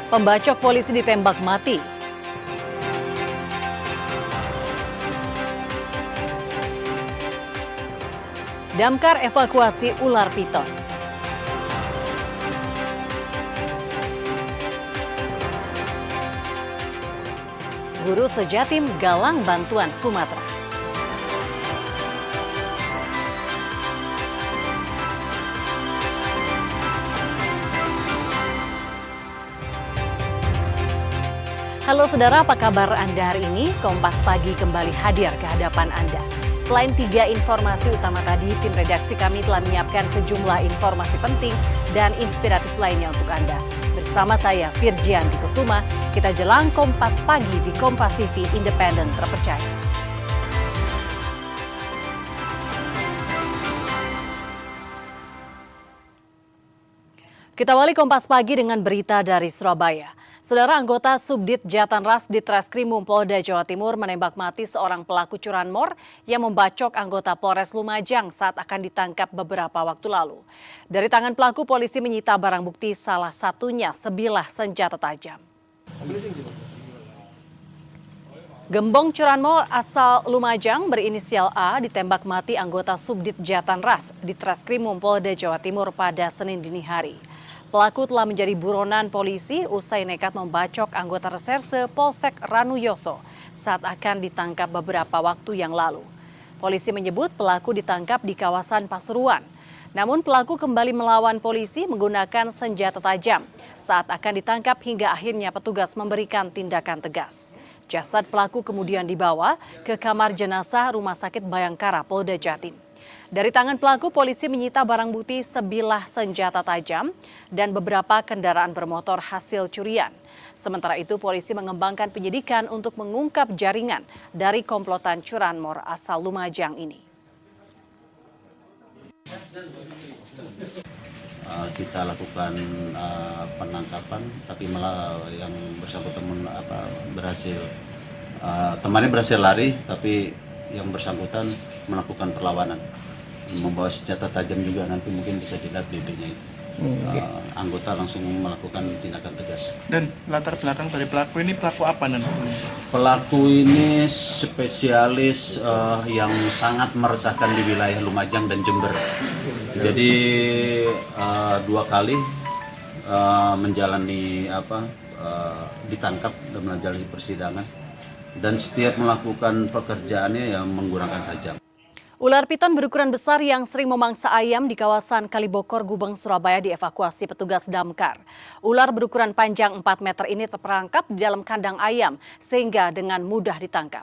Pembacok polisi ditembak mati. Damkar evakuasi ular piton. Guru sejatim galang bantuan Sumatera. Halo saudara, apa kabar Anda hari ini? Kompas Pagi kembali hadir ke hadapan Anda. Selain 3 informasi utama tadi, tim redaksi kami telah menyiapkan sejumlah informasi penting dan inspiratif lainnya untuk Anda. Bersama saya, Virgianti Kusuma, kita jelang Kompas Pagi di Kompas TV Independen Terpercaya. Kita awali Kompas Pagi dengan berita dari Surabaya. Saudara, anggota Subdit Jatanras Ditreskrimum Polda Jawa Timur menembak mati seorang pelaku curanmor yang membacok anggota Polres Lumajang saat akan ditangkap beberapa waktu lalu. Dari tangan pelaku, polisi menyita barang bukti, salah satunya sebilah senjata tajam. Gembong curanmor asal Lumajang berinisial A ditembak mati anggota Subdit Jatanras Ditreskrimum Polda Jawa Timur pada Senin dini hari. Pelaku telah menjadi buronan polisi usai nekat membacok anggota reserse Polsek Ranuyoso saat akan ditangkap beberapa waktu yang lalu. Polisi menyebut pelaku ditangkap di kawasan Pasuruan. Namun pelaku kembali melawan polisi menggunakan senjata tajam saat akan ditangkap hingga akhirnya petugas memberikan tindakan tegas. Jasad pelaku kemudian dibawa ke kamar jenazah Rumah Sakit Bayangkara Polda Jatim. Dari tangan pelaku, polisi menyita barang bukti sebilah senjata tajam dan beberapa kendaraan bermotor hasil curian. Sementara itu, polisi mengembangkan penyidikan untuk mengungkap jaringan dari komplotan curanmor asal Lumajang ini. Kita lakukan penangkapan, tapi malah yang bersangkutan berhasil, temannya berhasil lari, tapi yang bersangkutan melakukan perlawanan. Membawa senjata tajam juga, nanti mungkin bisa dilihat videonya itu. Anggota langsung melakukan tindakan tegas. Dan latar belakang dari pelaku ini, pelaku apa nanti? Pelaku ini spesialis yang sangat meresahkan di wilayah Lumajang dan Jember. Jadi 2 kali menjalani ditangkap dan menjalani persidangan, dan setiap melakukan pekerjaannya yang menggunakan sajam. Ular piton berukuran besar yang sering memangsa ayam di kawasan Kalibokor, Gubeng, Surabaya dievakuasi petugas damkar. Ular berukuran panjang 4 meter ini terperangkap di dalam kandang ayam sehingga dengan mudah ditangkap.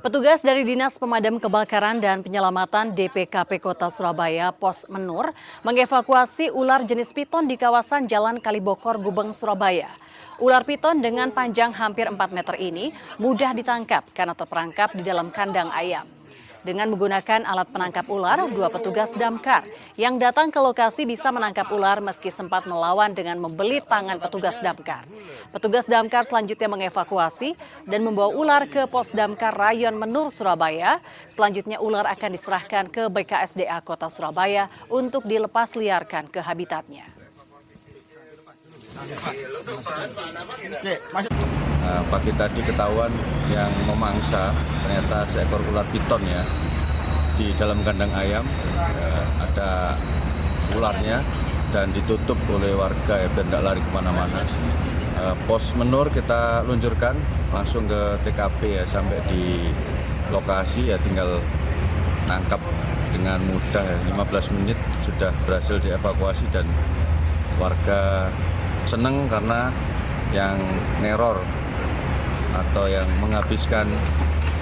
Petugas dari Dinas Pemadam Kebakaran dan Penyelamatan DPKP Kota Surabaya Pos Menur mengevakuasi ular jenis piton di kawasan Jalan Kalibokor, Gubeng, Surabaya. Ular piton dengan panjang hampir 4 meter ini mudah ditangkap karena terperangkap di dalam kandang ayam. Dengan menggunakan alat penangkap ular, 2 petugas damkar yang datang ke lokasi bisa menangkap ular meski sempat melawan dengan membelit tangan petugas damkar. Petugas damkar selanjutnya mengevakuasi dan membawa ular ke Pos Damkar Rayon Menur, Surabaya. Selanjutnya ular akan diserahkan ke BKSDA Kota Surabaya untuk dilepas liarkan ke habitatnya. Pagi tadi ketahuan yang memangsa ternyata seekor ular piton ya di dalam kandang ayam, ada ularnya dan ditutup oleh warga ya biar tidak lari kemana-mana. Pos Menur kita luncurkan langsung ke TKP ya, sampai di lokasi ya tinggal nangkap dengan mudah ya, 15 menit sudah berhasil dievakuasi dan warga seneng karena yang neror atau yang menghabiskan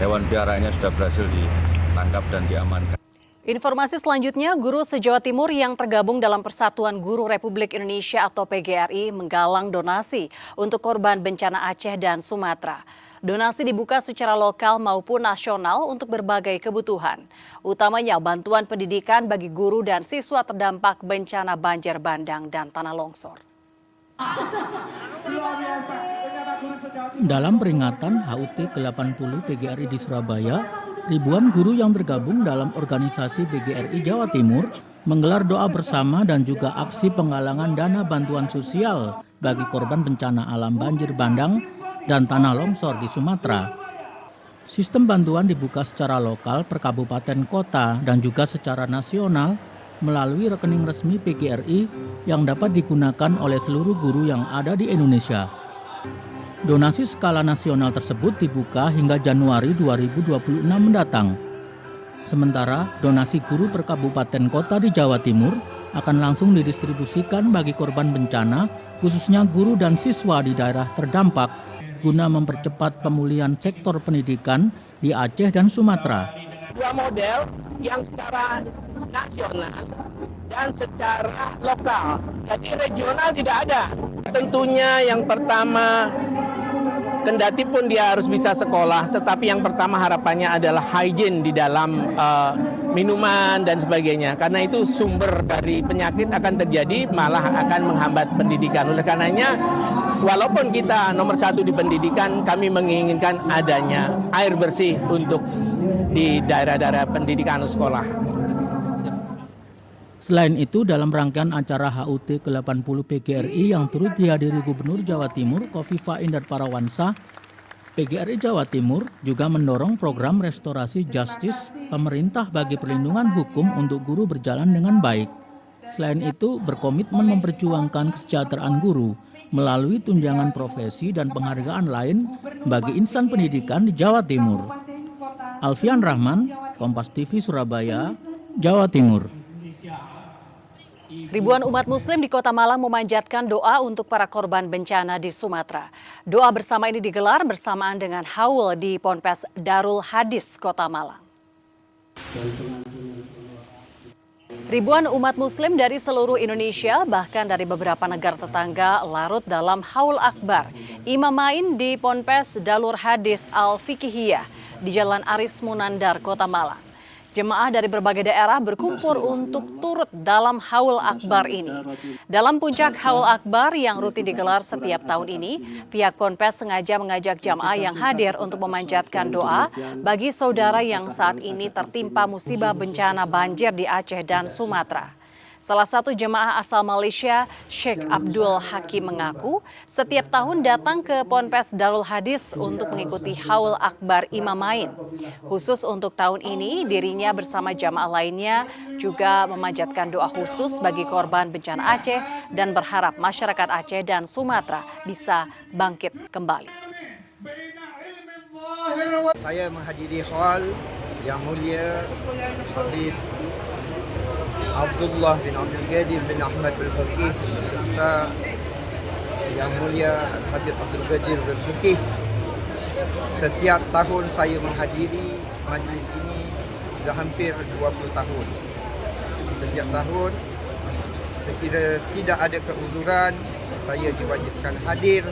hewan peliharaannya sudah berhasil ditangkap dan diamankan. Informasi selanjutnya, guru se-Jawa Timur yang tergabung dalam Persatuan Guru Republik Indonesia atau PGRI menggalang donasi untuk korban bencana Aceh dan Sumatera. Donasi dibuka secara lokal maupun nasional untuk berbagai kebutuhan, utamanya bantuan pendidikan bagi guru dan siswa terdampak bencana banjir bandang dan tanah longsor. Dalam peringatan HUT ke-80 PGRI di Surabaya, ribuan guru yang tergabung dalam organisasi PGRI Jawa Timur menggelar doa bersama dan juga aksi penggalangan dana bantuan sosial bagi korban bencana alam banjir bandang dan tanah longsor di Sumatera. Sistem bantuan dibuka secara lokal per kabupaten kota dan juga secara nasional melalui rekening resmi PGRI yang dapat digunakan oleh seluruh guru yang ada di Indonesia. Donasi skala nasional tersebut dibuka hingga Januari 2026 mendatang. Sementara donasi guru per kabupaten kota di Jawa Timur akan langsung didistribusikan bagi korban bencana, khususnya guru dan siswa di daerah terdampak, guna mempercepat pemulihan sektor pendidikan di Aceh dan Sumatera. Dua model yang secara nasional dan secara lokal. Jadi regional tidak ada. Tentunya yang pertama, kendati pun dia harus bisa sekolah, tetapi yang pertama harapannya adalah hygiene di dalam minuman dan sebagainya. Karena itu sumber dari penyakit akan terjadi, malah akan menghambat pendidikan. Oleh karenanya, walaupun kita nomor satu di pendidikan, kami menginginkan adanya air bersih untuk di daerah-daerah pendidikan sekolah. Selain itu, dalam rangkaian acara HUT ke-80 PGRI yang turut dihadiri Gubernur Jawa Timur Khofifah Indar Parawansa, PGRI Jawa Timur juga mendorong program restorasi justice pemerintah bagi perlindungan hukum untuk guru berjalan dengan baik. Selain itu, berkomitmen memperjuangkan kesejahteraan guru melalui tunjangan profesi dan penghargaan lain bagi insan pendidikan di Jawa Timur. Alfian Rahman, Kompas TV Surabaya, Jawa Timur. Ribuan umat muslim di Kota Malang memanjatkan doa untuk para korban bencana di Sumatera. Doa bersama ini digelar bersamaan dengan haul di Ponpes Darul Hadis Kota Malang. Ribuan umat muslim dari seluruh Indonesia, bahkan dari beberapa negara tetangga, larut dalam haul akbar Imam Main di Ponpes Darul Hadis Al-Fiqhiyah di Jalan Aris Munandar, Kota Malang. Jemaah dari berbagai daerah berkumpul untuk turut dalam haul akbar ini. Dalam puncak haul akbar yang rutin digelar setiap tahun ini, pihak Ponpes sengaja mengajak jemaah yang hadir untuk memanjatkan doa bagi saudara yang saat ini tertimpa musibah bencana banjir di Aceh dan Sumatera. Salah satu jemaah asal Malaysia, Sheikh Abdul Hakim mengaku setiap tahun datang ke Ponpes Darul Hadis untuk mengikuti haul akbar Imam Main. Khusus untuk tahun ini, dirinya bersama jamaah lainnya juga memanjatkan doa khusus bagi korban bencana Aceh dan berharap masyarakat Aceh dan Sumatera bisa bangkit kembali. Saya menghadiri haul yang mulia Habib Abdullah bin Abdul Qadir bin Ahmad Al-Faqih serta Yang Mulia Habib Abdul Qadir Al-Faqih. Setiap tahun saya menghadiri majlis ini sudah hampir 20 tahun. Setiap tahun sekira tidak ada keuzuran, saya diwajibkan hadir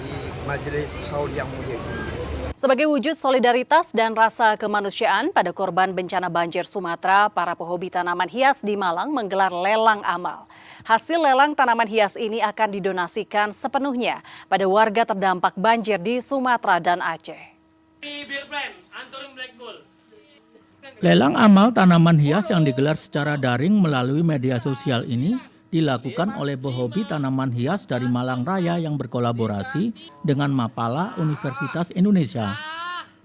di majlis haul yang mulia ini. Sebagai wujud solidaritas dan rasa kemanusiaan pada korban bencana banjir Sumatera, para pehobi tanaman hias di Malang menggelar lelang amal. Hasil lelang tanaman hias ini akan didonasikan sepenuhnya pada warga terdampak banjir di Sumatera dan Aceh. Lelang amal tanaman hias yang digelar secara daring melalui media sosial ini dilakukan oleh pehobi tanaman hias dari Malang Raya yang berkolaborasi dengan Mapala Universitas Indonesia.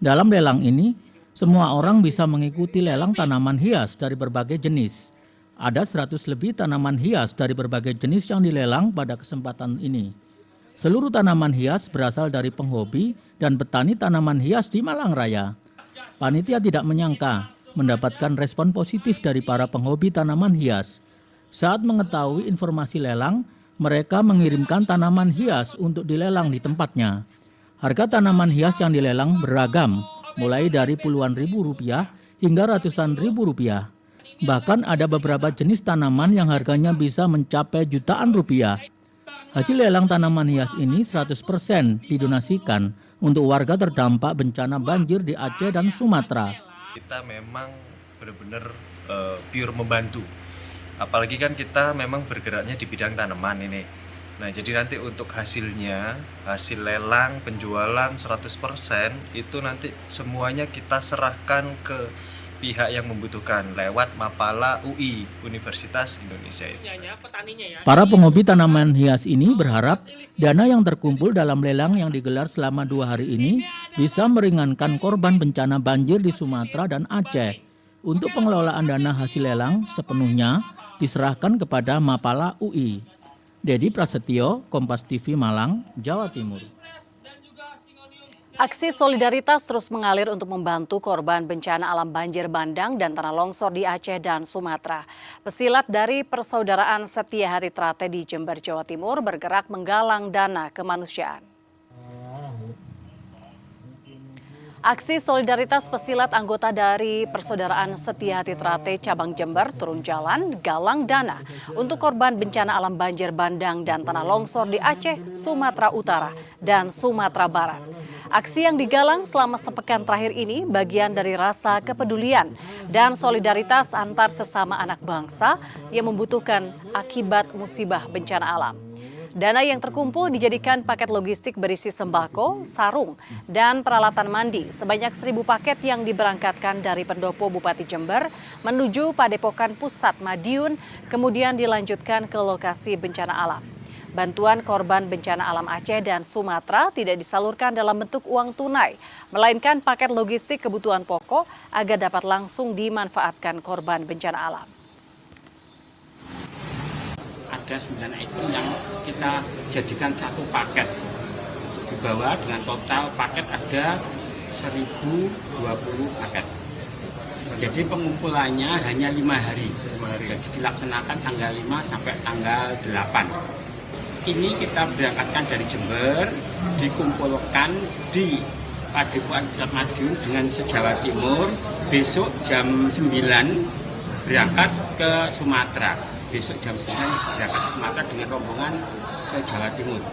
Dalam lelang ini, semua orang bisa mengikuti lelang tanaman hias dari berbagai jenis. Ada 100 lebih tanaman hias dari berbagai jenis yang dilelang pada kesempatan ini. Seluruh tanaman hias berasal dari penghobi dan petani tanaman hias di Malang Raya. Panitia tidak menyangka mendapatkan respon positif dari para penghobi tanaman hias. Saat mengetahui informasi lelang, mereka mengirimkan tanaman hias untuk dilelang di tempatnya. Harga tanaman hias yang dilelang beragam, mulai dari puluhan ribu rupiah hingga ratusan ribu rupiah. Bahkan ada beberapa jenis tanaman yang harganya bisa mencapai jutaan rupiah. Hasil lelang tanaman hias ini 100% didonasikan untuk warga terdampak bencana banjir di Aceh dan Sumatera. Kita memang benar-benar pure membantu. Apalagi kan kita memang bergeraknya di bidang tanaman ini. Nah, jadi nanti untuk hasilnya, hasil lelang, penjualan 100% itu nanti semuanya kita serahkan ke pihak yang membutuhkan lewat Mapala UI Universitas Indonesia. Para penghobi tanaman hias ini berharap dana yang terkumpul dalam lelang yang digelar selama 2 hari ini bisa meringankan korban bencana banjir di Sumatera dan Aceh. Untuk pengelolaan dana hasil lelang sepenuhnya diserahkan kepada Mapala UI. Dedi Prasetyo, Kompas TV Malang, Jawa Timur. Aksi solidaritas terus mengalir untuk membantu korban bencana alam banjir bandang dan tanah longsor di Aceh dan Sumatera. Pesilat dari Persaudaraan Setia Hari Trate di Jember, Jawa Timur bergerak menggalang dana kemanusiaan. Aksi solidaritas pesilat anggota dari Persaudaraan Setia Hati Trate Cabang Jember turun jalan galang dana untuk korban bencana alam banjir bandang dan tanah longsor di Aceh, Sumatera Utara, dan Sumatera Barat. Aksi yang digalang selama sepekan terakhir ini bagian dari rasa kepedulian dan solidaritas antar sesama anak bangsa yang membutuhkan akibat musibah bencana alam. Dana yang terkumpul dijadikan paket logistik berisi sembako, sarung, dan peralatan mandi sebanyak 1.000 paket yang diberangkatkan dari pendopo Bupati Jember menuju Padepokan Pusat Madiun, kemudian dilanjutkan ke lokasi bencana alam. Bantuan korban bencana alam Aceh dan Sumatera tidak disalurkan dalam bentuk uang tunai, melainkan paket logistik kebutuhan pokok agar dapat langsung dimanfaatkan korban bencana alam. Ada 9 item yang kita jadikan satu paket. Di bawah dengan total paket ada 1.020 paket. Jadi pengumpulannya hanya 5 hari. Jadi dilaksanakan tanggal 5 sampai tanggal 8. Ini kita berangkatkan dari Jember, dikumpulkan di Padepokan Pusat Madiun dengan se-Jawa Timur. Besok jam 9 berangkat ke Sumatera. Besok jam 9 berangkat ke Sumatera dengan rombongan se-Jawa Timur.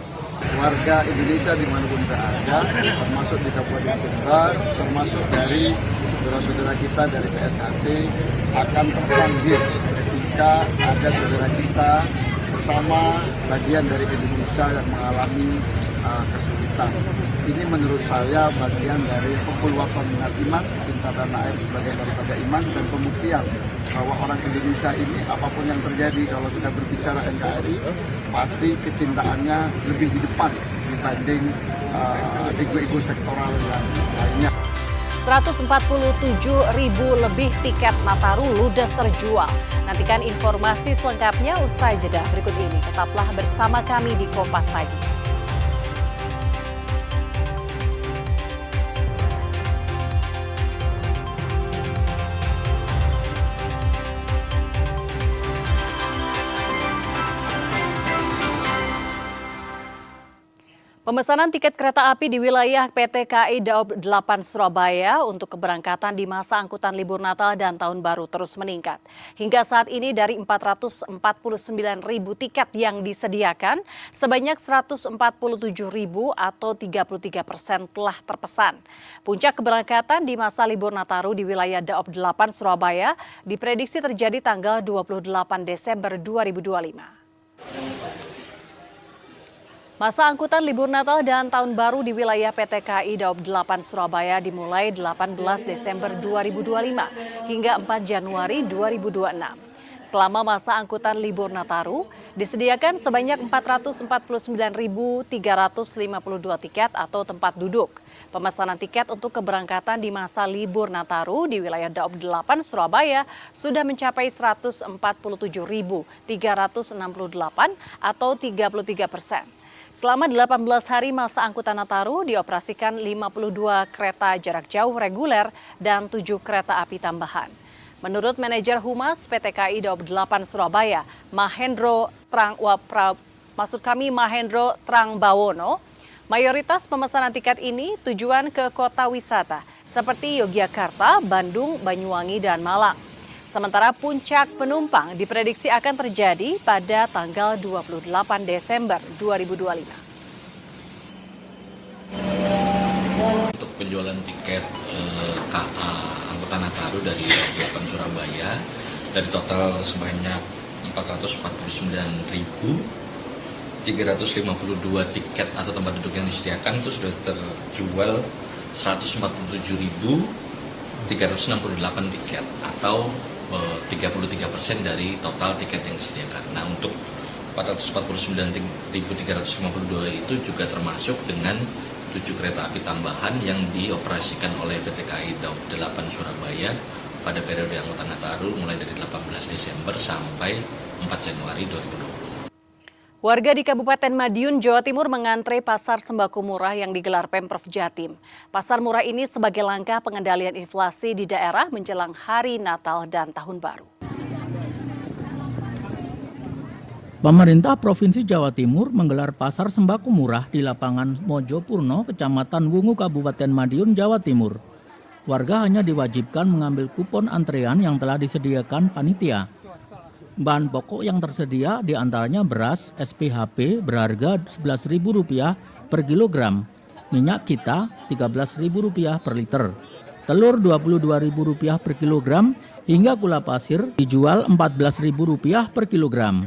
Warga Indonesia dimanapun berada, termasuk di Kabupaten Jember, termasuk dari saudara-saudara kita dari PSHT, akan terpanggil ketika ada saudara kita sesama bagian dari Indonesia yang mengalami kesulitan. Ini menurut saya bagian dari hubbul watan minal iman, cinta tanah air sebagai daripada iman, dan pembuktian bahwa orang Indonesia ini apapun yang terjadi kalau kita berbicara NKRI pasti kecintaannya lebih di depan dibanding ego-ego sektoral yang lainnya. 147.000 lebih tiket Nataru ludes terjual. Nantikan informasi selengkapnya usai jeda berikut ini. Tetaplah bersama kami di Kompas Pagi. Pemesanan tiket kereta api di wilayah PT KAI Daob 8 Surabaya untuk keberangkatan di masa angkutan libur Natal dan Tahun Baru terus meningkat. Hingga saat ini dari 449.000 tiket yang disediakan, sebanyak 147.000 atau 33% telah terpesan. Puncak keberangkatan di masa libur Nataru di wilayah Daob 8 Surabaya diprediksi terjadi tanggal 28 Desember 2025. Masa angkutan libur Natal dan Tahun Baru di wilayah PT KAI Daob 8 Surabaya dimulai 18 Desember 2025 hingga 4 Januari 2026. Selama masa angkutan libur Nataru, disediakan sebanyak 449.352 tiket atau tempat duduk. Pemesanan tiket untuk keberangkatan di masa libur Nataru di wilayah Daob 8 Surabaya sudah mencapai 147.368 atau 33%. Selama 18 hari masa angkutan Nataru dioperasikan 52 kereta jarak jauh reguler dan 7 kereta api tambahan. Menurut manajer Humas PT KAI Daob 8 Surabaya, Mahendro Trangbawono, mayoritas pemesanan tiket ini tujuan ke kota wisata seperti Yogyakarta, Bandung, Banyuwangi, dan Malang. Sementara puncak penumpang diprediksi akan terjadi pada tanggal 28 Desember 2025. Untuk penjualan tiket KA Angkutan Nataru dari 8 Surabaya, dari total sebanyak 449.352 tiket atau tempat duduk yang disediakan itu sudah terjual 147.000 368 tiket atau 33% dari total tiket yang disediakan. Nah, untuk 449.352 itu juga termasuk dengan 7 kereta api tambahan yang dioperasikan oleh PT KAI Daup 8 Surabaya pada periode Angkutan Nataru mulai dari 18 Desember sampai 4 Januari 2020. Warga di Kabupaten Madiun, Jawa Timur mengantre pasar sembako murah yang digelar Pemprov Jatim. Pasar murah ini sebagai langkah pengendalian inflasi di daerah menjelang Hari Natal dan Tahun Baru. Pemerintah Provinsi Jawa Timur menggelar pasar sembako murah di lapangan Mojopurno, Kecamatan Wungu, Kabupaten Madiun, Jawa Timur. Warga hanya diwajibkan mengambil kupon antrean yang telah disediakan panitia. Bahan pokok yang tersedia diantaranya beras SPHP berharga Rp11.000 per kilogram, minyak kita Rp13.000 per liter, telur Rp22.000 per kilogram, hingga gula pasir dijual Rp14.000 per kilogram.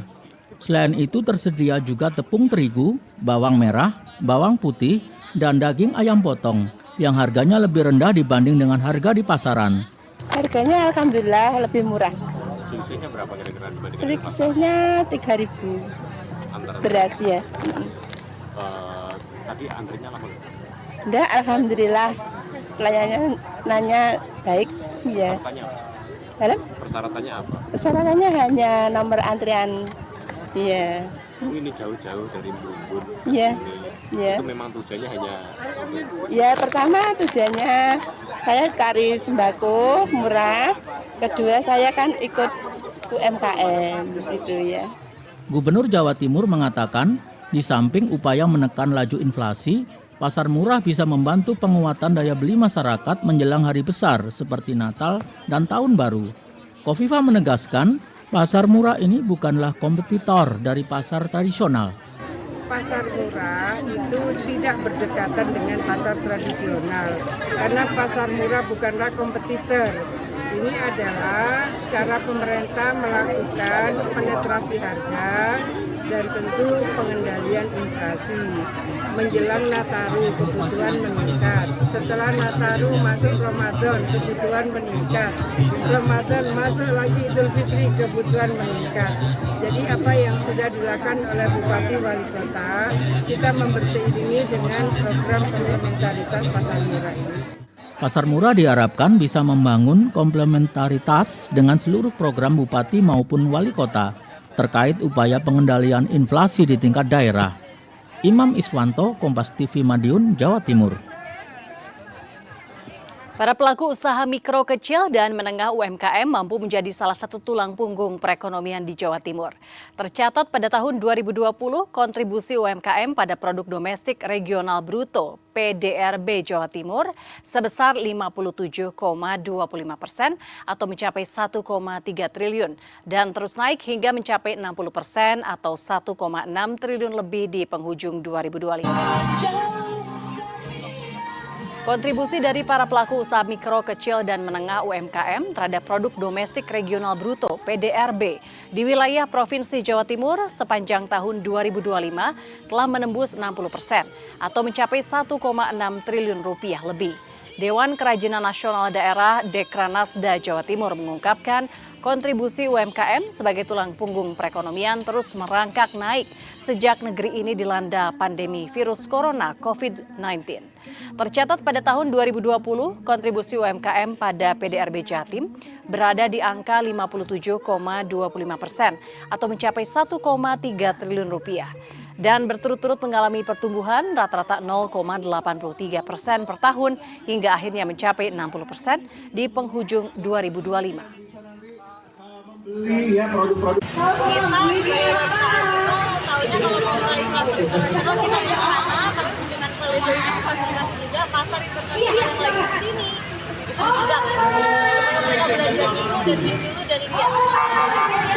Selain itu tersedia juga tepung terigu, bawang merah, bawang putih, dan daging ayam potong yang harganya lebih rendah dibanding dengan harga di pasaran. Harganya alhamdulillah lebih murah. Selisihnya berapa kira-kira? Selisihnya 3.000 beras ya. Tadi antrinya lama? Enggak, alhamdulillah. Pelayannya nanya baik ya. Persyaratannya apa? Halo? Persyaratannya apa? Persyaratannya hanya nomor antrian. Iya. Ini jauh-jauh dari Bumbun ke Iya. sini. Iya. Itu memang tujuannya hanya Ya, pertama tujuannya saya cari sembako murah. Kedua saya kan ikut UMKM gitu ya. Gubernur Jawa Timur mengatakan, di samping upaya menekan laju inflasi, pasar murah bisa membantu penguatan daya beli masyarakat menjelang hari besar seperti Natal dan Tahun Baru. Kofifa menegaskan, pasar murah ini bukanlah kompetitor dari pasar tradisional. Pasar murah itu tidak berdekatan dengan pasar tradisional, karena pasar murah bukanlah kompetitor. Ini adalah cara pemerintah melakukan penetrasi harga dan tentu pengendalian inflasi. Menjelang Nataru kebutuhan meningkat, setelah Nataru masuk Ramadan kebutuhan meningkat, Ramadan masuk lagi Idul Fitri kebutuhan meningkat. Jadi apa yang sudah dilakukan oleh Bupati Wali Kota, kita memberseiringi dengan program komplementaritas pasar murah ini. Pasar murah diharapkan bisa membangun komplementaritas dengan seluruh program bupati maupun wali kota terkait upaya pengendalian inflasi di tingkat daerah. Imam Iswanto, Kompas TV Madiun, Jawa Timur. Para pelaku usaha mikro, kecil, dan menengah UMKM mampu menjadi salah satu tulang punggung perekonomian di Jawa Timur. Tercatat pada tahun 2020, kontribusi UMKM pada produk domestik regional bruto PDRB Jawa Timur sebesar 57,25% atau mencapai 1,3 triliun dan terus naik hingga mencapai 60% atau 1,6 triliun lebih di penghujung 2025. Kontribusi dari para pelaku usaha mikro, kecil, dan menengah UMKM terhadap produk domestik regional bruto PDRB di wilayah Provinsi Jawa Timur sepanjang tahun 2025 telah menembus 60% atau mencapai 1,6 triliun rupiah lebih. Dewan Kerajinan Nasional Daerah Dekranasda Jawa Timur mengungkapkan kontribusi UMKM sebagai tulang punggung perekonomian terus merangkak naik sejak negeri ini dilanda pandemi virus corona COVID-19. Tercatat pada tahun 2020, kontribusi UMKM pada PDRB Jatim berada di angka 57,25% atau mencapai 1,3 triliun rupiah dan berturut-turut mengalami pertumbuhan rata-rata 0,83% per tahun hingga akhirnya mencapai 60% di penghujung 2025. Beli ya produk-produk. Tahunya kalau mau inflasi internasional kita di sana, tapi dengan kelebihan fasilitas juga pasar internasional yang lagi di sini. Itu juga mereka belajar dulu dan dulu dari dia.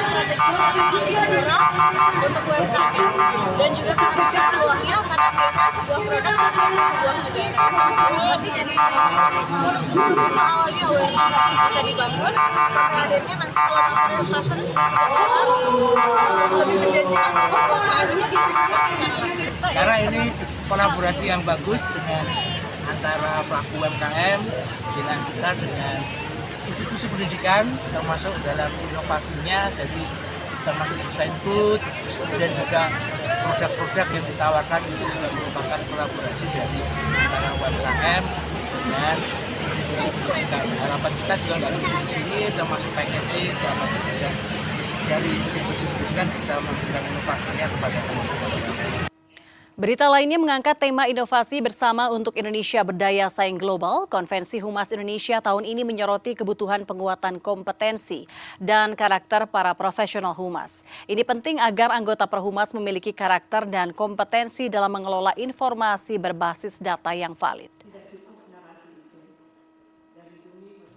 Strategi murah untuk UMKM dan juga sangat besar peluangnya karena biasanya sebuah produk sama sebuah negara. Jadi awalnya bisa dibangun sampai akhirnya nanti kalau pasar lebih menjanjikan UMKM-nya bisa dibangun secara langsung. Karena ini kolaborasi yang bagus dengan antara pelaku UMKM dengan kita dengan institusi pendidikan, termasuk dalam inovasinya, jadi termasuk desain booth, kemudian juga produk-produk yang ditawarkan itu juga merupakan kolaborasi dari antara UMKM dengan institusi pendidikan. Harapan kita juga nggak berhenti di sini, termasuk packaging, termasuk juga dari institusi pendidikan bisa memberikan inovasinya kepada teman-teman. Berita lainnya mengangkat tema inovasi bersama untuk Indonesia Berdaya Saing Global. Konvensi Humas Indonesia tahun ini menyoroti kebutuhan penguatan kompetensi dan karakter para profesional humas. Ini penting agar anggota Perhumas memiliki karakter dan kompetensi dalam mengelola informasi berbasis data yang valid.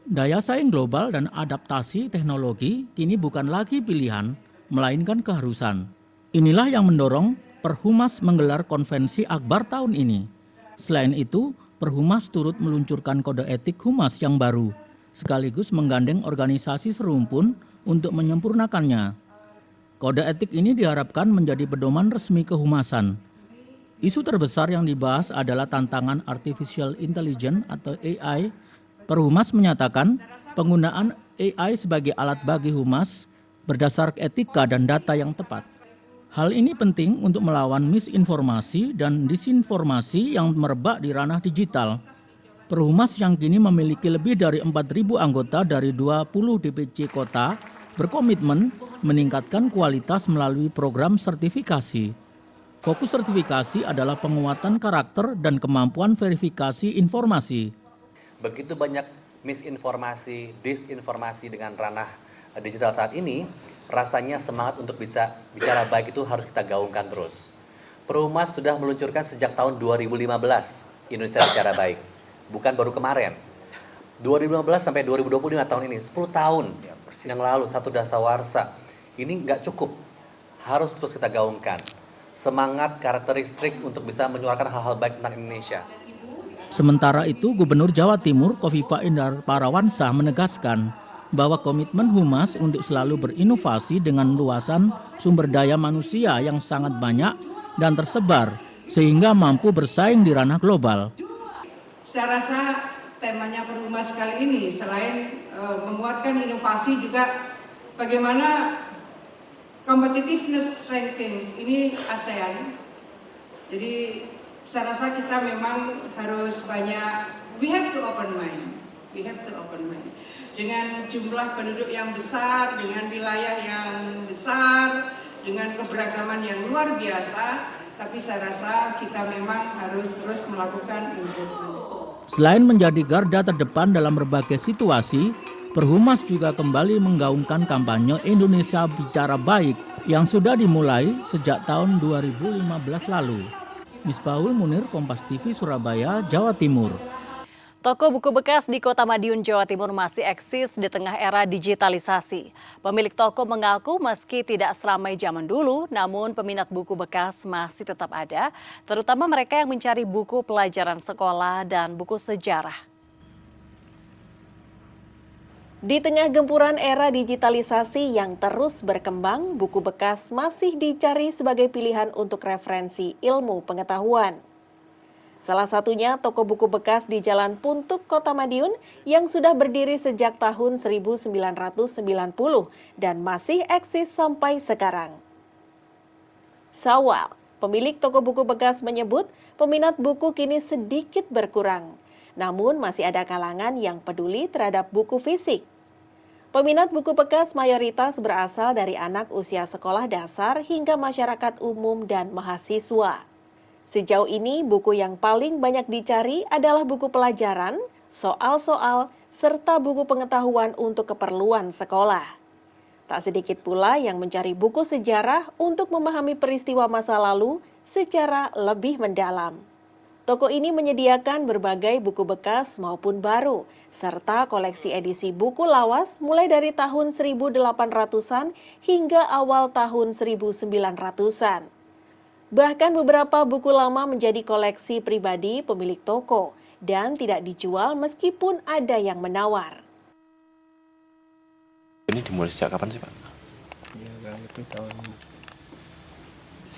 Daya saing global dan adaptasi teknologi kini bukan lagi pilihan, melainkan keharusan. Inilah yang mendorong Perhumas menggelar konvensi akbar tahun ini. Selain itu, Perhumas turut meluncurkan kode etik humas yang baru, sekaligus menggandeng organisasi serumpun untuk menyempurnakannya. Kode etik ini diharapkan menjadi pedoman resmi kehumasan. Isu terbesar yang dibahas adalah tantangan artificial intelligence atau AI. Perhumas menyatakan penggunaan AI sebagai alat bagi humas berdasar etika dan data yang tepat. Hal ini penting untuk melawan misinformasi dan disinformasi yang merebak di ranah digital. Perhumas yang kini memiliki lebih dari 4.000 anggota dari 20 DPC kota berkomitmen meningkatkan kualitas melalui program sertifikasi. Fokus sertifikasi adalah penguatan karakter dan kemampuan verifikasi informasi. Begitu banyak misinformasi, disinformasi dengan ranah digital saat ini, rasanya semangat untuk bisa bicara baik itu harus kita gaungkan terus. Perhumas sudah meluncurkan sejak tahun 2015 Indonesia Bicara Baik, bukan baru kemarin. 2015 sampai 2025 tahun ini, 10 tahun yang lalu, satu dasawarsa. Ini nggak cukup, harus terus kita gaungkan. Semangat, karakteristik untuk bisa menyuarakan hal-hal baik tentang Indonesia. Sementara itu, Gubernur Jawa Timur Kofifa Indar Parawansa menegaskan bahwa komitmen Humas untuk selalu berinovasi dengan luasan sumber daya manusia yang sangat banyak dan tersebar sehingga mampu bersaing di ranah global. Saya rasa temanya Perhumas kali ini selain memuatkan inovasi juga bagaimana competitiveness rankings ini ASEAN. Jadi saya rasa kita memang harus banyak, we have to open mind. Dengan jumlah penduduk yang besar, dengan wilayah yang besar, dengan keberagaman yang luar biasa, tapi saya rasa kita memang harus terus melakukan improvement. Selain menjadi garda terdepan dalam berbagai situasi, Perhumas juga kembali menggaungkan kampanye Indonesia Bicara Baik yang sudah dimulai sejak tahun 2015 lalu. Misbahul Munir, Kompas TV, Surabaya, Jawa Timur. Toko buku bekas di Kota Madiun, Jawa Timur masih eksis di tengah era digitalisasi. Pemilik toko mengaku meski tidak seramai zaman dulu, namun peminat buku bekas masih tetap ada, terutama mereka yang mencari buku pelajaran sekolah dan buku sejarah. Di tengah gempuran era digitalisasi yang terus berkembang, buku bekas masih dicari sebagai pilihan untuk referensi ilmu pengetahuan. Salah satunya toko buku bekas di Jalan Puntuk, Kota Madiun yang sudah berdiri sejak tahun 1990 dan masih eksis sampai sekarang. Sawal, pemilik toko buku bekas menyebut peminat buku kini sedikit berkurang, namun masih ada kalangan yang peduli terhadap buku fisik. Peminat buku bekas mayoritas berasal dari anak usia sekolah dasar hingga masyarakat umum dan mahasiswa. Sejauh ini, buku yang paling banyak dicari adalah buku pelajaran, soal-soal, serta buku pengetahuan untuk keperluan sekolah. Tak sedikit pula yang mencari buku sejarah untuk memahami peristiwa masa lalu secara lebih mendalam. Toko ini menyediakan berbagai buku bekas maupun baru, serta koleksi edisi buku lawas mulai dari tahun 1800-an hingga awal tahun 1900-an. Bahkan beberapa buku lama menjadi koleksi pribadi pemilik toko dan tidak dijual meskipun ada yang menawar. Ini dimulai sejak kapan sih Pak? Ya kurang lebih tahun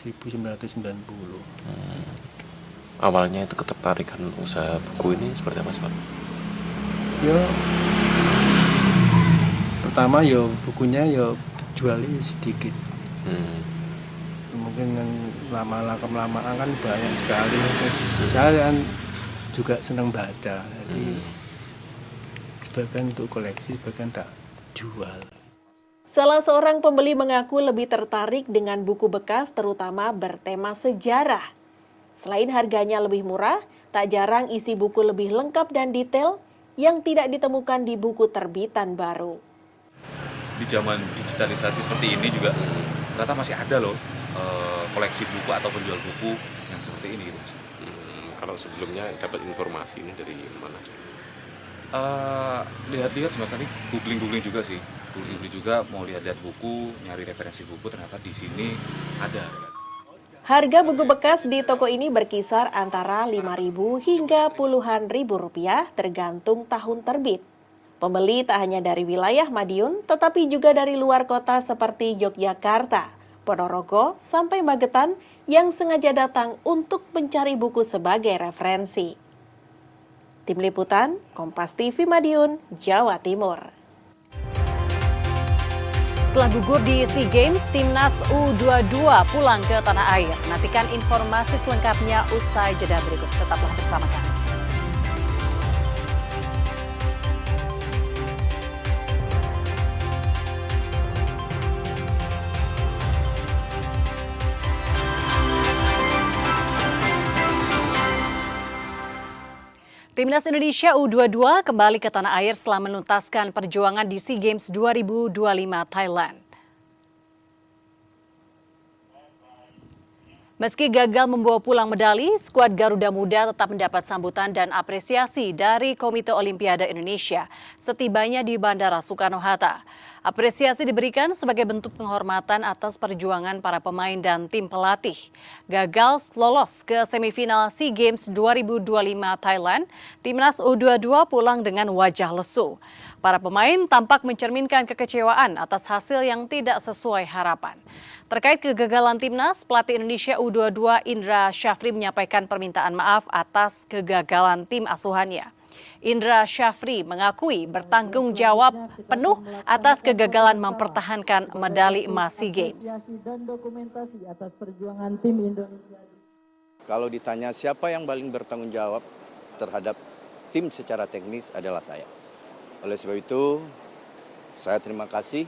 1990. awalnya itu ketertarikan usaha buku ini seperti apa sih Pak? Yo pertama yo bukunya yo jualnya sedikit. Mungkin lama-lamaan kan banyak sekali. Saya kan juga senang baca, jadi sebagian untuk koleksi, sebagian tak jual. Salah seorang pembeli mengaku lebih tertarik dengan buku bekas terutama bertema sejarah. Selain harganya lebih murah, tak jarang isi buku lebih lengkap dan detail yang tidak ditemukan di buku terbitan baru. Di zaman digitalisasi seperti ini juga ternyata masih ada loh koleksi buku atau penjual buku yang seperti ini gitu. Kalau sebelumnya dapat informasi ini dari mana? Lihat-lihat semacam ini, googling juga sih. Googling juga mau lihat-lihat buku, nyari referensi buku, ternyata di sini ada. Harga buku bekas di toko ini berkisar antara 5.000 hingga puluhan ribu rupiah tergantung tahun terbit. Pembeli tak hanya dari wilayah Madiun, tetapi juga dari luar kota seperti Yogyakarta, Ponorogo, sampai Magetan yang sengaja datang untuk mencari buku sebagai referensi. Tim Liputan, Kompas TV Madiun, Jawa Timur. Setelah gugur di SEA Games, Timnas U22 pulang ke tanah air. Nantikan informasi selengkapnya usai jeda berikut. Tetaplah bersama kami. Timnas Indonesia U22 kembali ke tanah air setelah menuntaskan perjuangan di SEA Games 2025 Thailand. Meski gagal membawa pulang medali, skuad Garuda Muda tetap mendapat sambutan dan apresiasi dari Komite Olimpiade Indonesia setibanya di Bandara Soekarno-Hatta. Apresiasi diberikan sebagai bentuk penghormatan atas perjuangan para pemain dan tim pelatih. Gagal lolos ke semifinal SEA Games 2025 Thailand, Timnas U22 pulang dengan wajah lesu. Para pemain tampak mencerminkan kekecewaan atas hasil yang tidak sesuai harapan. Terkait kegagalan Timnas, pelatih Indonesia U22 Indra Syafri menyampaikan permintaan maaf atas kegagalan tim asuhannya. Indra Syafri mengakui bertanggung jawab penuh atas kegagalan mempertahankan medali emas SEA Games. Kalau ditanya siapa yang paling bertanggung jawab terhadap tim secara teknis adalah saya. Oleh sebab itu, saya terima kasih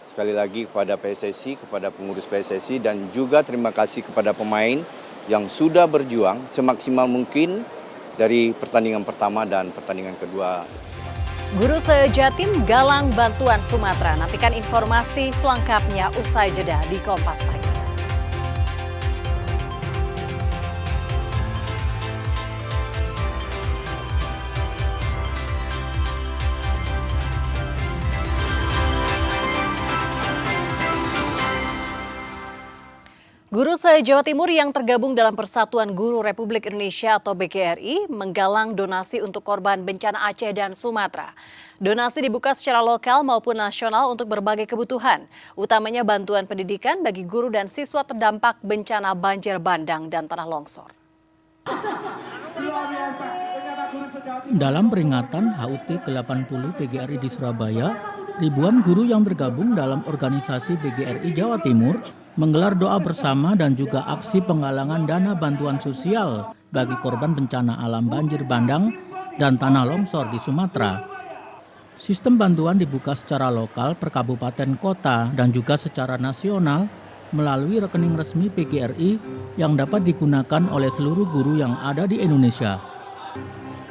sekali lagi kepada PSSI, kepada pengurus PSSI, dan juga terima kasih kepada pemain yang sudah berjuang semaksimal mungkin dari pertandingan pertama dan pertandingan kedua. Guru Sejatim galang bantuan Sumatera. Nantikan informasi selengkapnya usai jeda di Kompas Pagi. Guru se-Jawa Timur yang tergabung dalam Persatuan Guru Republik Indonesia atau PGRI menggalang donasi untuk korban bencana Aceh dan Sumatera. Donasi dibuka secara lokal maupun nasional untuk berbagai kebutuhan, utamanya bantuan pendidikan bagi guru dan siswa terdampak bencana banjir bandang dan tanah longsor. Dalam peringatan HUT ke-80 PGRI di Surabaya, ribuan guru yang tergabung dalam organisasi PGRI Jawa Timur menggelar doa bersama dan juga aksi penggalangan dana bantuan sosial bagi korban bencana alam banjir bandang dan tanah longsor di Sumatera. Sistem bantuan dibuka secara lokal per kabupaten kota dan juga secara nasional melalui rekening resmi PGRI yang dapat digunakan oleh seluruh guru yang ada di Indonesia.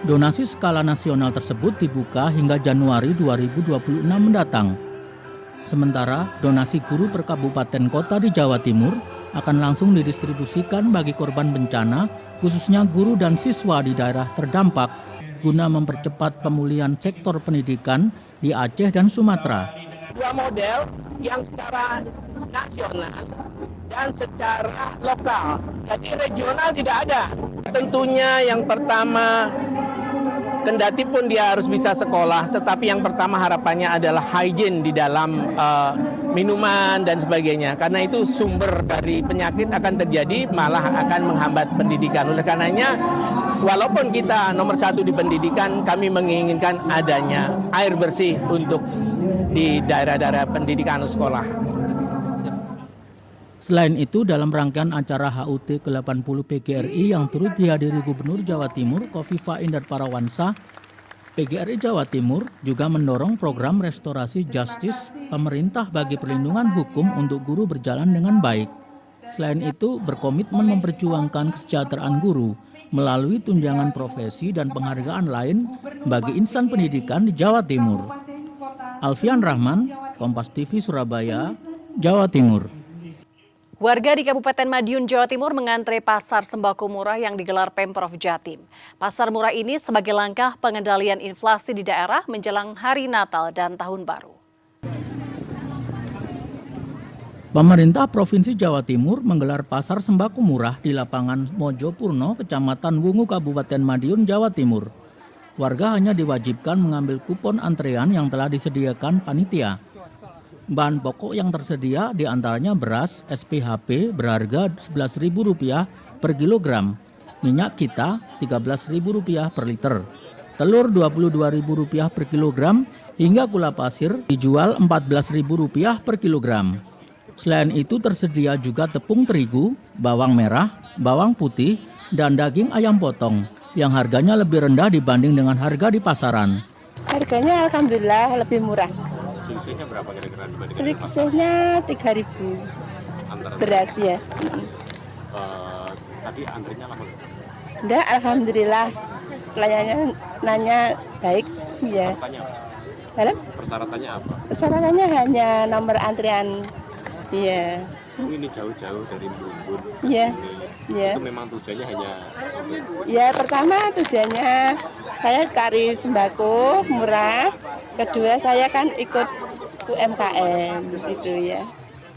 Donasi skala nasional tersebut dibuka hingga Januari 2026 mendatang. Sementara donasi guru per kabupaten kota di Jawa Timur akan langsung didistribusikan bagi korban bencana, khususnya guru dan siswa di daerah terdampak, guna mempercepat pemulihan sektor pendidikan di Aceh dan Sumatera. Dua model yang secara nasional dan secara lokal, jadi regional tidak ada. Tentunya yang pertama, kendati pun dia harus bisa sekolah, tetapi yang pertama harapannya adalah hygiene di dalam minuman dan sebagainya. Karena itu sumber dari penyakit akan terjadi, malah akan menghambat pendidikan. Oleh karenanya, walaupun kita nomor 1 di pendidikan, kami menginginkan adanya air bersih untuk di daerah-daerah pendidikan sekolah. Selain itu, dalam rangkaian acara HUT ke-80 PGRI yang turut dihadiri Gubernur Jawa Timur, Khofifah Indar Parawansa, PGRI Jawa Timur juga mendorong program restorasi justice pemerintah bagi perlindungan hukum untuk guru berjalan dengan baik. Selain itu, berkomitmen memperjuangkan kesejahteraan guru melalui tunjangan profesi dan penghargaan lain bagi insan pendidikan di Jawa Timur. Alfian Rahman, Kompas TV Surabaya, Jawa Timur. Warga di Kabupaten Madiun, Jawa Timur mengantre pasar sembako murah yang digelar Pemprov Jatim. Pasar murah ini sebagai langkah pengendalian inflasi di daerah menjelang Hari Natal dan Tahun Baru. Pemerintah Provinsi Jawa Timur menggelar pasar sembako murah di lapangan Mojopurno, Kecamatan Wungu, Kabupaten Madiun, Jawa Timur. Warga hanya diwajibkan mengambil kupon antrean yang telah disediakan panitia. Bahan pokok yang tersedia diantaranya beras SPHP berharga Rp11.000 per kilogram, minyak kita Rp13.000 per liter, telur Rp22.000 per kilogram, hingga gula pasir dijual Rp14.000 per kilogram. Selain itu tersedia juga tepung terigu, bawang merah, bawang putih, dan daging ayam potong yang harganya lebih rendah dibanding dengan harga di pasaran. Harganya alhamdulillah lebih murah. Selisihnya berapa kira-kira dibandingkan? Selisihnya 3.000 beras ya. Tadi antrinya lama? Enggak, alhamdulillah. Pelayanannya nanya baik ya. Persyaratannya apa? Persyaratannya hanya nomor antrian. Iya. Ini jauh-jauh dari Brumbun ke Iya. sini. Iya. Itu memang tujuannya hanya untuk... Ya, pertama tujuannya saya cari sembako murah. Kedua, saya kan ikut UMKM gitu ya.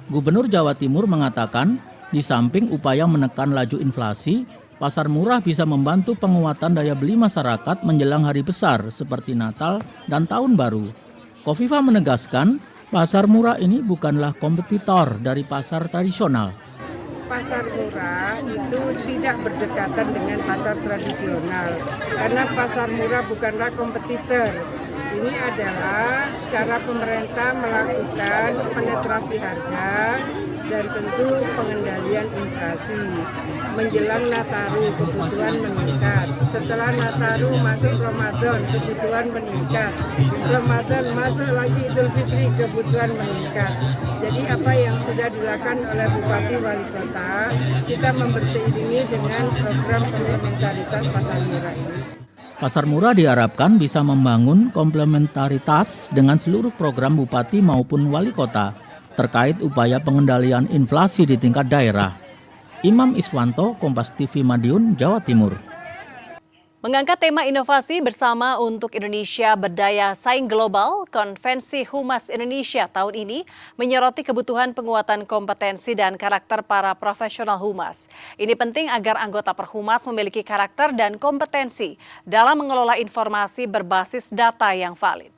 Gubernur Jawa Timur mengatakan, di samping upaya menekan laju inflasi, pasar murah bisa membantu penguatan daya beli masyarakat menjelang hari besar seperti Natal dan Tahun Baru. Khofifah menegaskan, pasar murah ini bukanlah kompetitor dari pasar tradisional. Pasar murah itu tidak berdekatan dengan pasar tradisional karena pasar murah bukanlah kompetitor. Ini adalah cara pemerintah melakukan penetrasi harga dan tentu pengendalian inflasi. Menjelang Nataru kebutuhan meningkat. Setelah Nataru masuk Ramadan kebutuhan meningkat. Ramadan masuk lagi Idul Fitri kebutuhan meningkat. Jadi apa yang sudah dilakukan oleh Bupati Wali Kota, kita memberseiringi dengan program komplementaritas pasar murah ini. Pasar murah diharapkan bisa membangun komplementaritas dengan seluruh program bupati maupun wali kota terkait upaya pengendalian inflasi di tingkat daerah. Imam Iswanto, Kompas TV Madiun, Jawa Timur. Mengangkat tema inovasi bersama untuk Indonesia berdaya saing global, Konvensi Humas Indonesia tahun ini menyoroti kebutuhan penguatan kompetensi dan karakter para profesional humas. Ini penting agar anggota Perhumas memiliki karakter dan kompetensi dalam mengelola informasi berbasis data yang valid.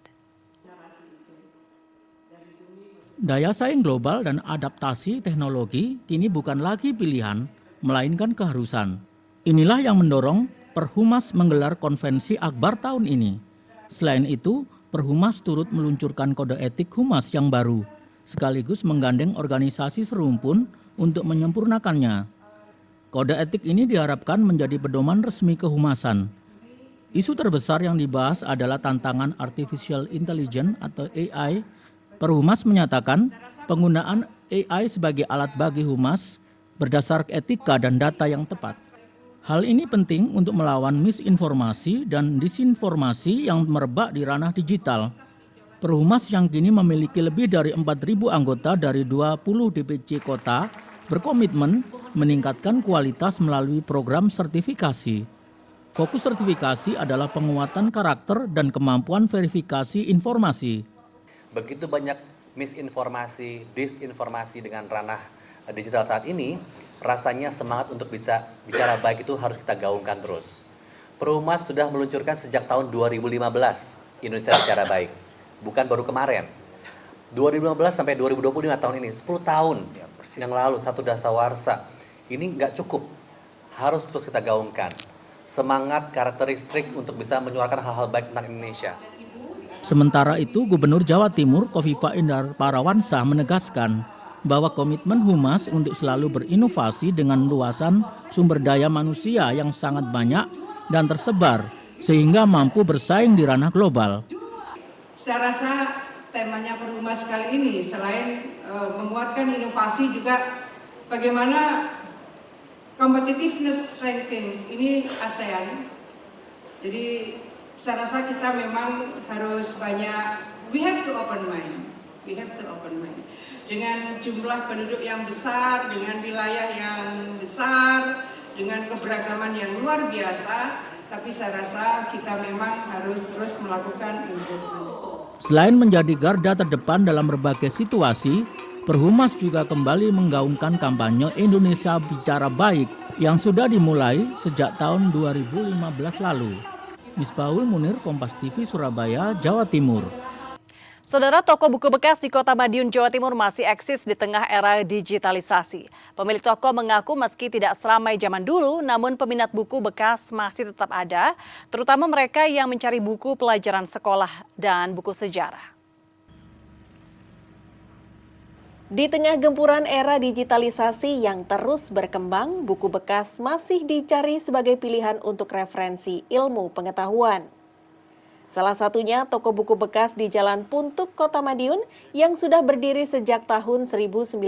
Daya saing global dan adaptasi teknologi kini bukan lagi pilihan, melainkan keharusan. Inilah yang mendorong Perhumas menggelar konvensi Akbar tahun ini. Selain itu, Perhumas turut meluncurkan kode etik humas yang baru, sekaligus menggandeng organisasi serumpun untuk menyempurnakannya. Kode etik ini diharapkan menjadi pedoman resmi kehumasan. Isu terbesar yang dibahas adalah tantangan artificial intelligence atau AI. Perhumas menyatakan penggunaan AI sebagai alat bagi humas berdasar etika dan data yang tepat. Hal ini penting untuk melawan misinformasi dan disinformasi yang merebak di ranah digital. Perhumas yang kini memiliki lebih dari 4.000 anggota dari 20 DPC kota berkomitmen meningkatkan kualitas melalui program sertifikasi. Fokus sertifikasi adalah penguatan karakter dan kemampuan verifikasi informasi. Begitu banyak misinformasi, disinformasi dengan ranah digital saat ini, rasanya semangat untuk bisa bicara baik itu harus kita gaungkan terus. Perhumas sudah meluncurkan sejak tahun 2015 Indonesia Bicara Baik, bukan baru kemarin. 2015 sampai 2025 tahun ini, 10 tahun yang lalu, satu dasawarsa. Ini nggak cukup, harus terus kita gaungkan. Semangat, karakteristik untuk bisa menyuarakan hal-hal baik tentang Indonesia. Sementara itu, Gubernur Jawa Timur Kofifa Indar Parawansa menegaskan bahwa komitmen Humas untuk selalu berinovasi dengan luasan sumber daya manusia yang sangat banyak dan tersebar sehingga mampu bersaing di ranah global. Saya rasa temanya Perhumas kali ini selain memuatkan inovasi juga bagaimana competitiveness rankings ini ASEAN. Jadi saya rasa kita memang harus banyak, we have to open mind. Dengan jumlah penduduk yang besar, dengan wilayah yang besar, dengan keberagaman yang luar biasa, tapi saya rasa kita memang harus terus melakukan improvement. Selain menjadi garda terdepan dalam berbagai situasi, Perhumas juga kembali menggaungkan kampanye Indonesia Bicara Baik yang sudah dimulai sejak tahun 2015 lalu. Misbahul Munir, Kompas TV, Surabaya, Jawa Timur. Saudara, toko buku bekas di Kota Madiun, Jawa Timur masih eksis di tengah era digitalisasi. Pemilik toko mengaku meski tidak seramai zaman dulu, namun peminat buku bekas masih tetap ada, terutama mereka yang mencari buku pelajaran sekolah dan buku sejarah. Di tengah gempuran era digitalisasi yang terus berkembang, buku bekas masih dicari sebagai pilihan untuk referensi ilmu pengetahuan. Salah satunya toko buku bekas di Jalan Puntuk, Kota Madiun yang sudah berdiri sejak tahun 1990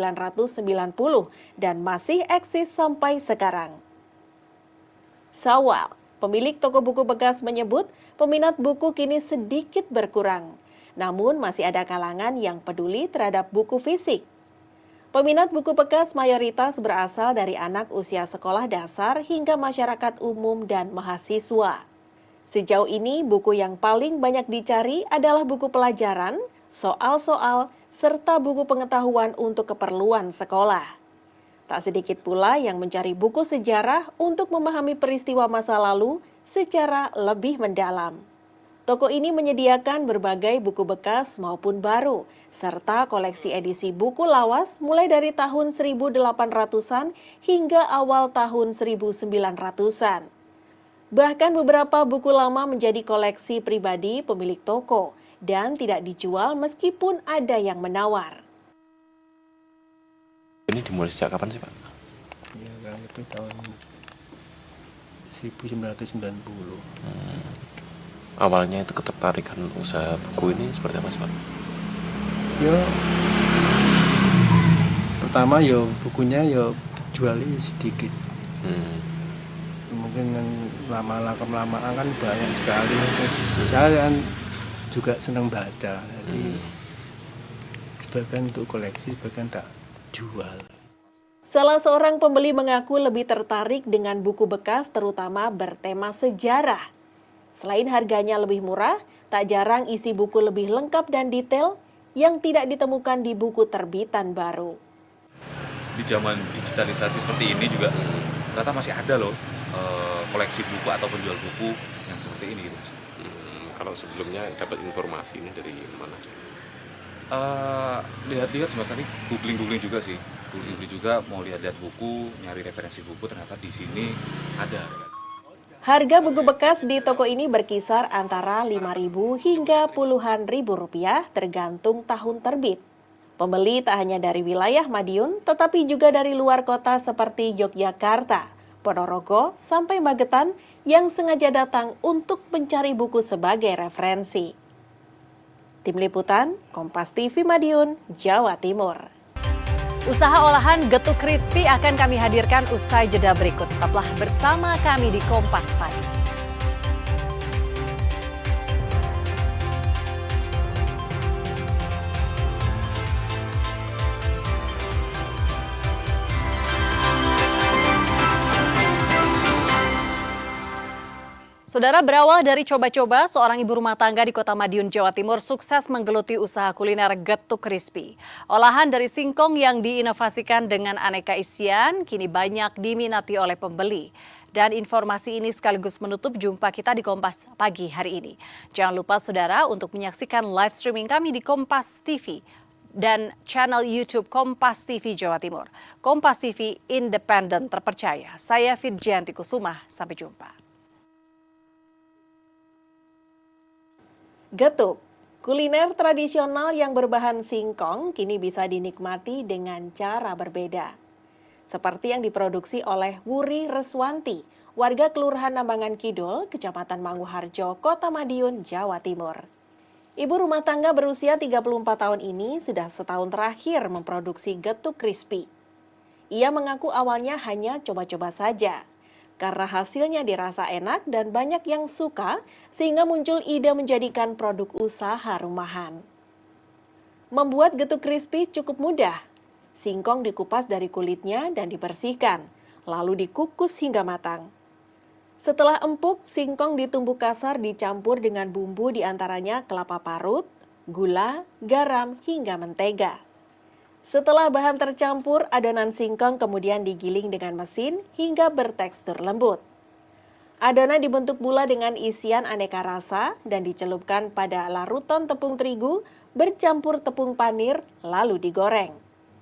dan masih eksis sampai sekarang. Sawal, pemilik toko buku bekas menyebut peminat buku kini sedikit berkurang, namun masih ada kalangan yang peduli terhadap buku fisik. Peminat buku bekas mayoritas berasal dari anak usia sekolah dasar hingga masyarakat umum dan mahasiswa. Sejauh ini, buku yang paling banyak dicari adalah buku pelajaran, soal-soal, serta buku pengetahuan untuk keperluan sekolah. Tak sedikit pula yang mencari buku sejarah untuk memahami peristiwa masa lalu secara lebih mendalam. Toko ini menyediakan berbagai buku bekas maupun baru, serta koleksi edisi buku lawas mulai dari tahun 1800-an hingga awal tahun 1900-an. Bahkan beberapa buku lama menjadi koleksi pribadi pemilik toko dan tidak dijual meskipun ada yang menawar. Ini dimulai sejak kapan sih Pak? Ya, kurang lebih tahun 1990. Awalnya itu ketertarikan usaha buku ini seperti apa sih Pak? Ya, pertama ya bukunya ya jualnya sedikit. Mungkin lama-lama kan banyak sekali. Saya kan juga senang baca, jadi sebagian untuk koleksi, sebagian tak jual. Salah seorang pembeli mengaku lebih tertarik dengan buku bekas terutama bertema sejarah. Selain harganya lebih murah, tak jarang isi buku lebih lengkap dan detail yang tidak ditemukan di buku terbitan baru. Di zaman digitalisasi seperti ini juga ternyata masih ada loh koleksi buku atau penjual buku yang seperti ini gitu. Kalau sebelumnya dapat informasi ini dari mana? Lihat-lihat sempat tadi googling juga sih. Googling juga mau lihat-lihat buku, nyari referensi buku, ternyata di sini ada. Harga buku bekas di toko ini berkisar antara 5.000 hingga puluhan ribu rupiah tergantung tahun terbit. Pembeli tak hanya dari wilayah Madiun, tetapi juga dari luar kota seperti Yogyakarta, Ponorogo, sampai Magetan yang sengaja datang untuk mencari buku sebagai referensi. Tim Liputan, Kompas TV Madiun, Jawa Timur. Usaha olahan getuk crispy akan kami hadirkan usai jeda berikut. Tetaplah bersama kami di Kompas Pagi. Saudara, berawal dari coba-coba, seorang ibu rumah tangga di Kota Madiun, Jawa Timur sukses menggeluti usaha kuliner getuk crispy. Olahan dari singkong yang diinovasikan dengan aneka isian kini banyak diminati oleh pembeli. Dan informasi ini sekaligus menutup jumpa kita di Kompas Pagi hari ini. Jangan lupa saudara untuk menyaksikan live streaming kami di Kompas TV. dan channel YouTube Kompas TV Jawa Timur. Kompas TV independen terpercaya. Saya Fidjianti Kusuma, sampai jumpa. Getuk, kuliner tradisional yang berbahan singkong kini bisa dinikmati dengan cara berbeda. Seperti yang diproduksi oleh Wuri Reswanti, warga Kelurahan Nambangan Kidul, Kecamatan Manguharjo, Kota Madiun, Jawa Timur. Ibu rumah tangga berusia 34 tahun ini sudah setahun terakhir memproduksi getuk crispy. Ia mengaku awalnya hanya coba-coba saja. Karena hasilnya dirasa enak dan banyak yang suka, sehingga muncul ide menjadikan produk usaha rumahan. Membuat getuk crispy cukup mudah. Singkong dikupas dari kulitnya dan dibersihkan, lalu dikukus hingga matang. Setelah empuk, singkong ditumbuk kasar dicampur dengan bumbu diantaranya kelapa parut, gula, garam, hingga mentega. Setelah bahan tercampur, adonan singkong kemudian digiling dengan mesin hingga bertekstur lembut. Adonan dibentuk pula dengan isian aneka rasa dan dicelupkan pada larutan tepung terigu bercampur tepung panir lalu digoreng.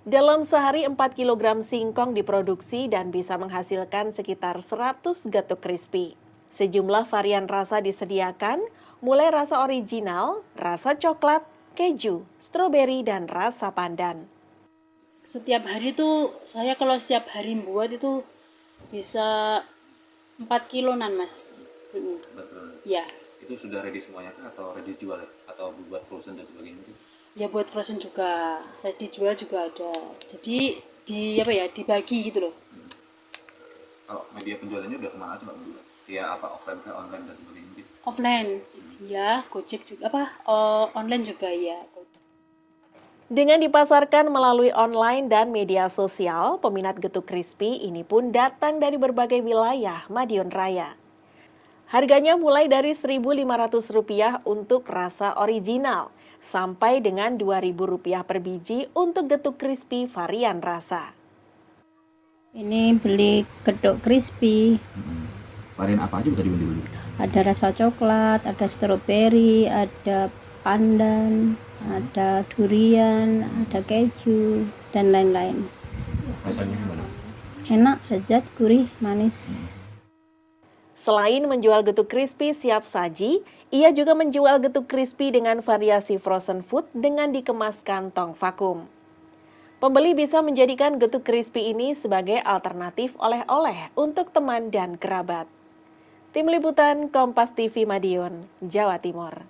Dalam sehari 4 kg singkong diproduksi dan bisa menghasilkan sekitar 100 getuk crispy. Sejumlah varian rasa disediakan, mulai rasa original, rasa coklat, keju, stroberi, dan rasa pandan. Setiap hari tuh, saya kalau setiap hari buat itu bisa 4 kiloan mas. Ya. Itu sudah ready semuanya atau ready jual atau buat frozen dan sebagainya? Ya buat frozen juga, ready jual juga ada. Jadi dibagi gitu loh. Kalau media penjualannya udah kemana aja Mbak? Via apa, offline ke online dan sebagainya? Offline, ya, Gojek juga online juga ya. Dengan dipasarkan melalui online dan media sosial, peminat getuk crispy ini pun datang dari berbagai wilayah Madiun Raya. Harganya mulai dari Rp1.500 untuk rasa original, sampai dengan Rp2.000 per biji untuk getuk crispy varian rasa. Ini beli getuk crispy. Varian apa aja tadi beli? Ada rasa coklat, ada stroberi, ada pandan, ada durian, ada keju, dan lain-lain. Rasanya gimana? Enak, lezat, gurih, manis. Selain menjual getuk crispy siap saji, ia juga menjual getuk crispy dengan variasi frozen food dengan dikemas kantong vakum. Pembeli bisa menjadikan getuk crispy ini sebagai alternatif oleh-oleh untuk teman dan kerabat. Tim Liputan Kompas TV Madiun, Jawa Timur.